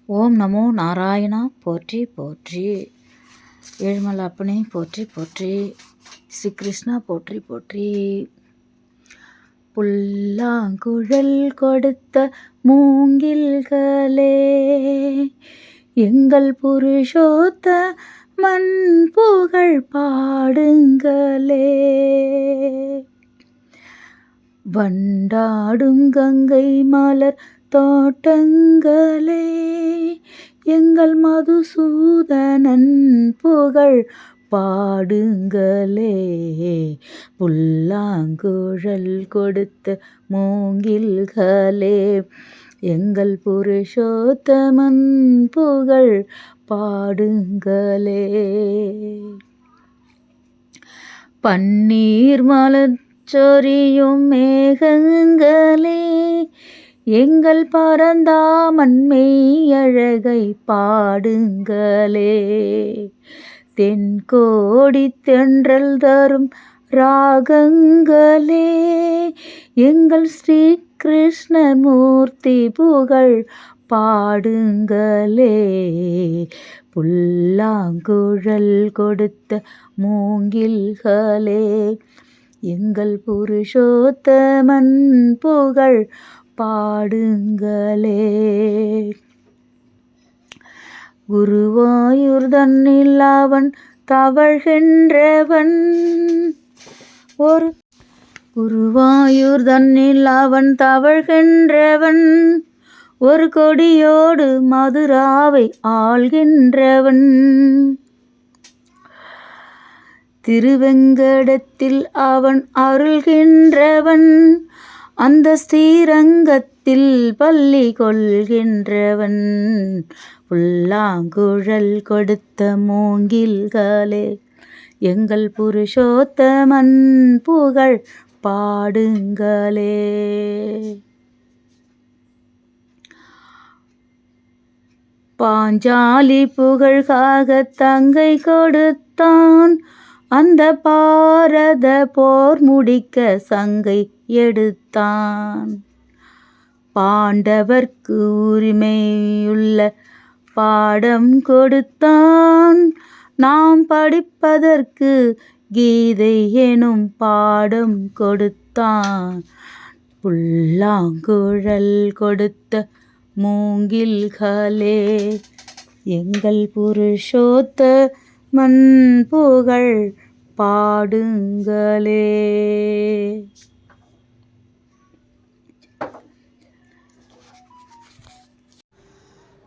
ஓம் நமோ நாராயணா போற்றி போற்றி. ஏழுமலை அப்பனே போற்றி போற்றி. ஸ்ரீ கிருஷ்ணா போற்றி போற்றி. புல்லாங்குழல் கொடுத்த மூங்கில்களே, எங்கள் புருஷோத்த மண் புகழ் பாடுங்களே. வண்டாடும் கங்கை மலர் தோட்டங்களே, எங்கள் மதுசூதனன் புகழ் பாடுங்களே. புல்லாங்குழல் கொடுத்த மூங்கில்களே, எங்கள் புருஷோத்தமன் புகழ் பாடுங்களே. பன்னீர் மலர் சொரியும் மேகங்களே, எங்கள் பரந்தாமன் மெய்யழகை பாடுங்களே. தென்கோடி தென்றல் தரும் ராகங்களே, எங்கள் ஸ்ரீ கிருஷ்ணமூர்த்தி புகழ் பாடுங்களே. புல்லாங்குழல் கொடுத்த மூங்கில்களே, எங்கள் புருஷோத்தமன் புகழ் பாடுங்களே. குருவாயூர் தன்னில் அவன் தவழ்கின்றவன், குருவாயூர் தன்னில் அவன் தவழ்கின்றவன், ஒரு கொடியோடு மதுராவை ஆள்கின்றவன். திருவெங்கடத்தில் அவன் அருள்கின்றவன், அந்த ஸ்ரீரங்கத்தில் பள்ளி கொள்கின்றவன். புல்லாங்குழல் கொடுத்த மூங்கில்களே, எங்கள் புருஷோத்தமன் புகழ் பாடுங்களே. பாஞ்சாலி புகழ்காக தங்கை கொடுத்தான், அந்த பாரத போர் முடிக்க சங்கை எடுத்தான். பாண்டவர்க்கு உரிமையுள்ள பாடம் கொடுத்தான், நாம் படிப்பதற்கு கீதை எனும் பாடம் கொடுத்தான். புல்லாங்குழல் கொடுத்த மூங்கில்களே, எங்கள் புருஷோத்தமன் புகழ் பாடுங்களே.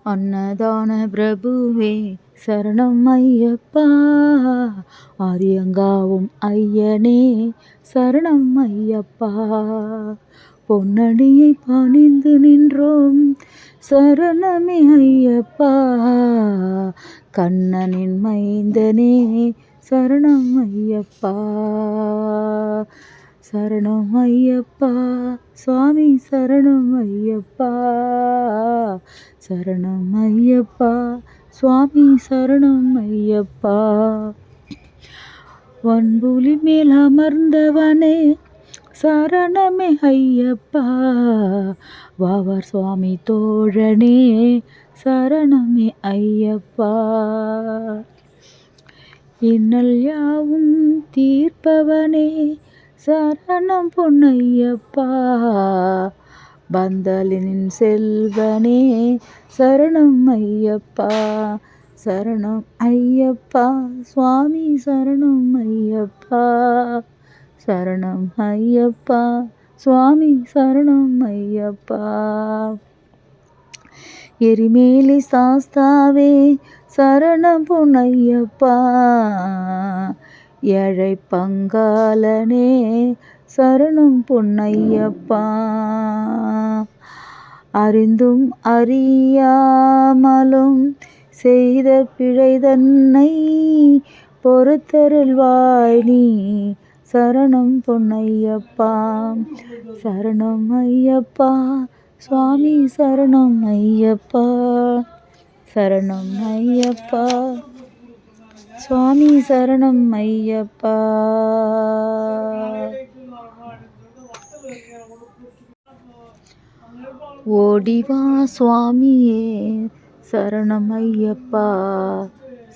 அன்னதான பிரபுவே சரணம் ஐயப்பா, ஆரியங்காவும் ஐயனே சரணம் ஐயப்பா. பொன்னடியை பணிந்து நின்றோம் சரணமே ஐயப்பா, கண்ணனின் மைந்தனே சரணம் ஐயப்பா. சரணம் ஐயப்பா சுவாமி சரணம் ஐயப்பா, சரணம் ஐயப்பா சுவாமி சரணம் ஐயப்பா. வன்புலி மேல் அமர்ந்தவனே சரணமே ஐயப்பா, வாவார் சுவாமி தோழனே சரணமே ஐயப்பா. இன்னல் யாவும் தீர்ப்பவனே சரணம் பொன்னையப்பா, பந்தலின் செல்வனே சரணம் ஐயப்பா. சரணம் ஐயப்பா சுவாமி சரணம் ஐயப்பா, சரணம் ஐயப்பா சுவாமி சரணம் ஐயப்பா. எரிமேலி சாஸ்தாவே சரணம் பொன்னையப்பா, ஏழை பங்காளனே சரணம் பொன்னையப்பா. அறிந்தும் அறியாமலும் செய்த பிழை தன்னை பொறுத்தருள்வாய் நீ சரணம் பொன்னையப்பா. சரணம் ஐயப்பா சுவாமி சரணம் ஐயப்பா, சரணம் ஐயப்பா சுவாமி சரணம் ஐயப்பா. ஓடிவா சுவாமியே சரணம் ஐயப்பா,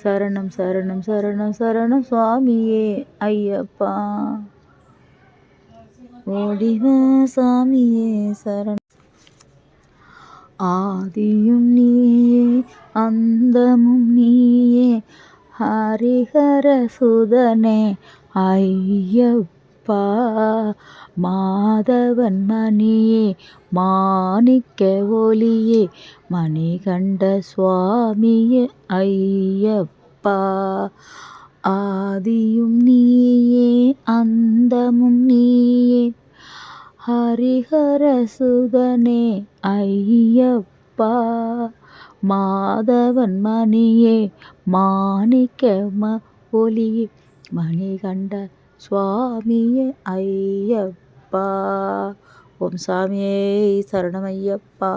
சரணம் சரணம் சரணம் சரணம் சுவாமியே ஐயப்பா, ஓடிவா சாமியே சரணம். ஆதியும் நீயே அந்தமும் நீயே ஹரிஹர சுதனே ஐயப்பா, மாதவன் மணியே மாணிக்க ஒளியே மணிகண்ட சுவாமியே ஐயப்பா, ஆதியும் நீயே அந்தமும் நீயே ஹரிஹர சுதனே ஐயப்பா, மாதவன் மணியே மாணிக்க ஒளியே மணிகண்ட சுவாமியே ஐயப்பா. ஓம் சாமியே சரணம் ஐயப்பா.